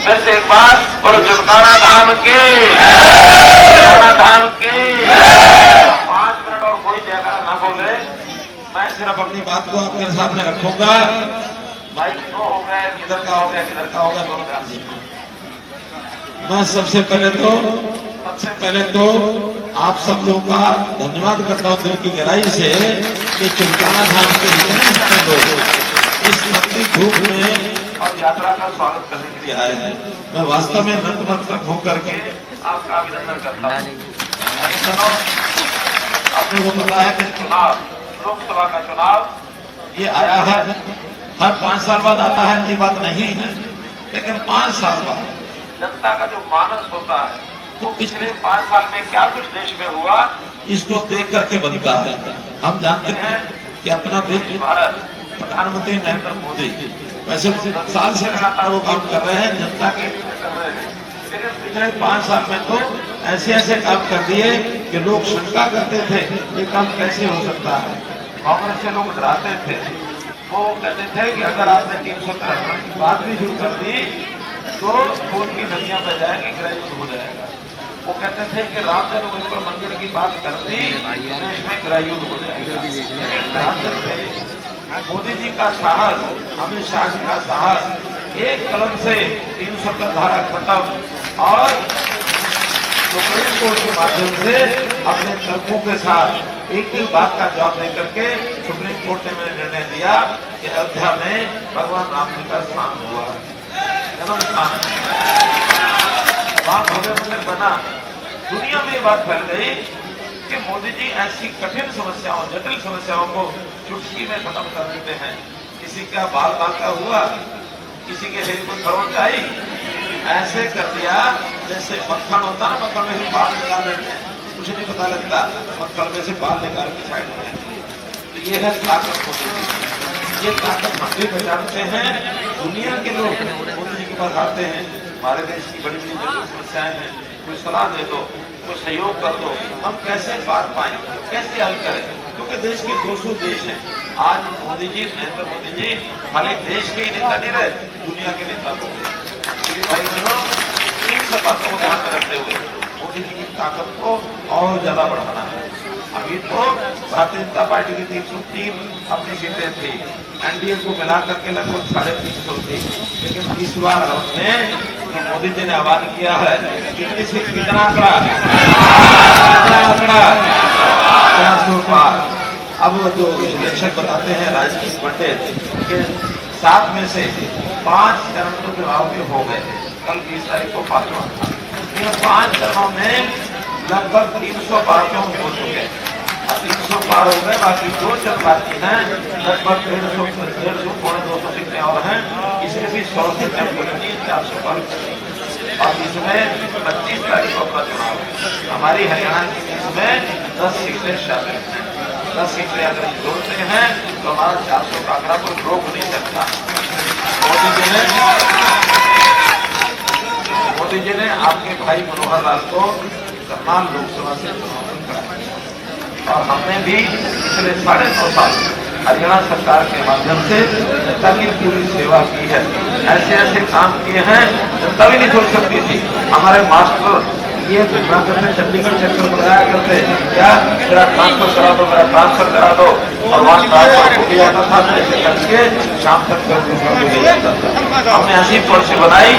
फिर से एक बार और जुमकाना धाम के, जुमकाना धाम के। 5 मिनट और कोई जयकारा ना बोले, मैं सिर्फ अपनी बात को आपके सामने रखूंगा। भाई क्यों हो गया, किधर का हो गया, किधर का हो गया, दोनों ध्यान दीजिए। मैं सबसे पहले तो आप सब लोगों का धन्यवाद करता हूँ दिल की गहराई से कि जुमकाना धाम के लोग इस लंबी धूप में और यात्रा का स्वागत करने के लिए आए हैं। मैं वास्तव में नतमस्तक होकर के आपका अभिनंदन करता हूँ। आपने को पता है कि चुनाव, लोकसभा का चुनाव ये आया है, हर 5 साल बाद आता है, ये बात नहीं है, लेकिन 5 साल बाद जनता का जो मानस होता है वो पिछले 5 साल में क्या कुछ देश में हुआ इसको देख करके बनता है। हम जानते हैं कि अपना देश भारत, प्रधानमंत्री नरेंद्र मोदी वैसे 10 साल से लगातार वो काम कर रहे हैं, जनता के कर रहे हैं, लेकिन पिछले 5 साल में तो ऐसे ऐसे काम कर दिए कि लोग शंका करते थे ये काम कैसे हो सकता है। कांग्रेस से लोग डराते थे, वो कहते थे कि अगर आपने 373 की बात भी शुरू कर दी तो खून की नदियां बह जाएंगी, गृहयुद्ध हो जाएगा। वो कहते थे कि राम जन्मभूमि मंदिर की बात कर दी, देश में गृहयुद्ध हो जाएगा। मोदी जी का साहस, अमित शाह जी का साहस, एक कलम से 370 धारा खत्म और सुप्रीम कोर्ट के माध्यम से अपने तर्कों के साथ एक ही बात का जवाब दे करके सुप्रीम कोर्ट ने निर्णय दिया कि अयोध्या में भगवान राम जी का स्थान हुआ, जन्म स्थान, वहां भव्य मंदिर बना। दुनिया में ये बात फैल गई कि मोदी जी ऐसी कठिन समस्याओं, जटिल समस्याओं को चुटकी में खत्म कर देते हैं। किसी का बाल बांका हुआ, किसी के शरीर को खरोंच आई, ऐसे कर दिया जैसे मक्खन होता ना, मक्खन में से बाल निकाल देते हैं, कुछ नहीं पता लगता, मक्खन में से बाल निकाल के साइड में। तो ये है ताकत मोदी जी, ये ताकत हम भी पहचानते हैं। दुनिया के लोग मोदी जी के पास आते हैं, हमारे देश की बड़ी बड़ी जटिल समस्याएं हैं, कोई सलाह दे दो, कोई सहयोग कर दो, हम कैसे पार पाए, कैसे हल करें, क्योंकि देश के 200 देश हैं। आज मोदी जी, नरेंद्र मोदी जी खाली देश के ही नेता नहीं रहे, दुनिया के नेता हो गए। भाई बहनों, इन सब बातों को ध्यान में रखते हुए मोदी जी की ताकत को और ज्यादा बढ़ाना है। अभी तो भारतीय जनता पार्टी की 303 अपनी सीटें थी, एनडीए को मिला करके लगभग 350 थी, लेकिन इस बार हमने मोदी जी ने आह्वान किया है कितनी सीट, कितना आंकड़ा, 400 पार। अब जो विश्लेषक बताते हैं राजनीतिक पंडित के 7 में से 5 चरण तो चुनाव के हो गए, कल 20 तारीख को 5वां था। इन 5 चरणों में लगभग 300 पार्टियों हो चुके, 300 पार हो गए, बाकी 2 चरण बाकी हैं, लगभग 150 पौने 200 सीटें और हैं, इसमें भी 100 सीटें बोलनी, 400 पार और इसमें 25 तारीख को अपना चुनाव है। हमारी हरियाणा की इसमें 10 सीटें शामिल हैं, 10 सीटें अगर जोड़ते हैं तो हमारा 400 का आंकड़ा कोई रोक नहीं सकता। मोदी जी ने आपके भाई मनोहर लाल को करनाल लोकसभा से चुनाव कराया और हमने भी पिछले 9.5 साल हरियाणा सरकार के माध्यम से जनता की पूरी सेवा की है। ऐसे ऐसे काम किए हैं जनता भी नहीं छोड़ सकती थी। हमारे मास्टर ये करते चंडीगढ़ सेक्टर बनाया करते, क्या मेरा ट्रांसफर करा दो, मेरा ट्रांसफर करा दो, और वहाँ ट्रांसफर हो गया था, ऐसे करके शाम तक कर जाता था। हमने ऐसी पॉलिसी बनाई।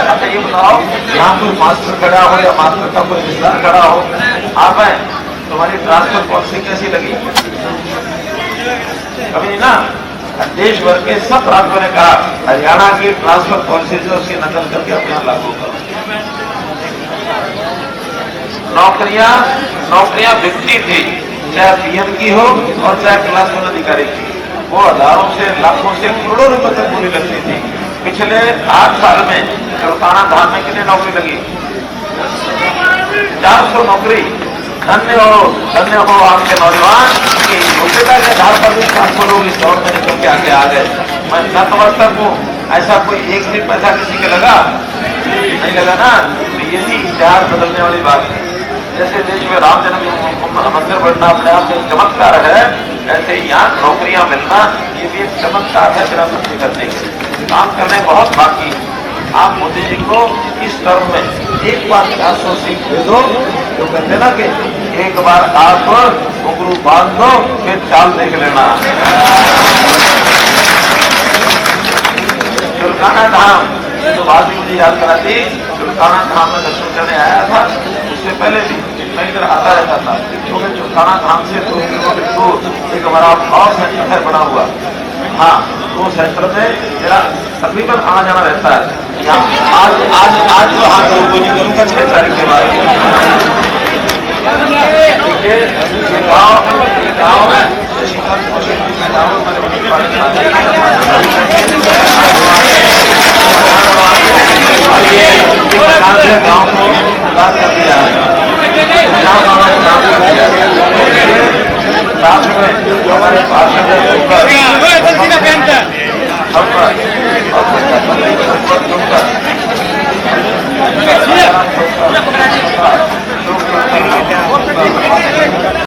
अच्छा ये बताओ, यहाँ कोई मास्टर खड़ा हो या मास्टर का कोई रिश्तेदार खड़ा हो, आप है तुम्हारी ट्रांसफर पॉलिसी कैसी लगी? कभी ना। देश भर के सब राज्यों ने कहा हरियाणा की ट्रांसफर पॉलिसी जो उसकी नकल करके अपने यहाँ लागू करो। नौकरियां बिकती थी, चाहे पीएम की हो और चाहे क्लास 1 अधिकारी की, वो हजारों से लाखों से करोड़ों रुपए तक पूरी लगती थी। पिछले 8 साल में जुमकाना धाम में कितनी नौकरी लगी? 400 नौकरी। धन्य हो आपके नौजवान कि योग्यता के आधार पर भी 400 लोग इस दौर में निकल के आगे आ गए। मैं नतमस्तक हूँ। ऐसा कोई एक भी पैसा किसी के लगा नहीं लगा ना, तो यही इतिहास बदलने वाली बात है। जैसे देश में राम जन्मभूमि मंदिर बनना अपने आप में चमत्कार है, ऐसे यहाँ नौकरियां मिलना ये भी एक चमत्कार है मेरा भक्ति करने के। काम करने बहुत बाकी। आप मोदी जी को इस टर्म में एक बार 400 सीट दे दो, तो कहते ना कि एक बार आप घुंघरू बांध दो फिर चाल देख लेना। चुलकाना धाम तो बात मुझे याद कराती। चुलकाना धाम में दर्शन करने आया था, उससे पहले भी मैं इधर आता रहता था, क्योंकि चुलकाना धाम से 2 किलोमीटर दूर एक हमारा और सेंटर है बना हुआ। हाँ, वो सेंटर में मेरा तकरीबन आना जाना रहता है। आज आज आज जो हाथ लोगों जी करूंगा 6 तारीख के बाद। ये गाँव है गाँव को बात कर दिया है। साथ में जो हमारे पास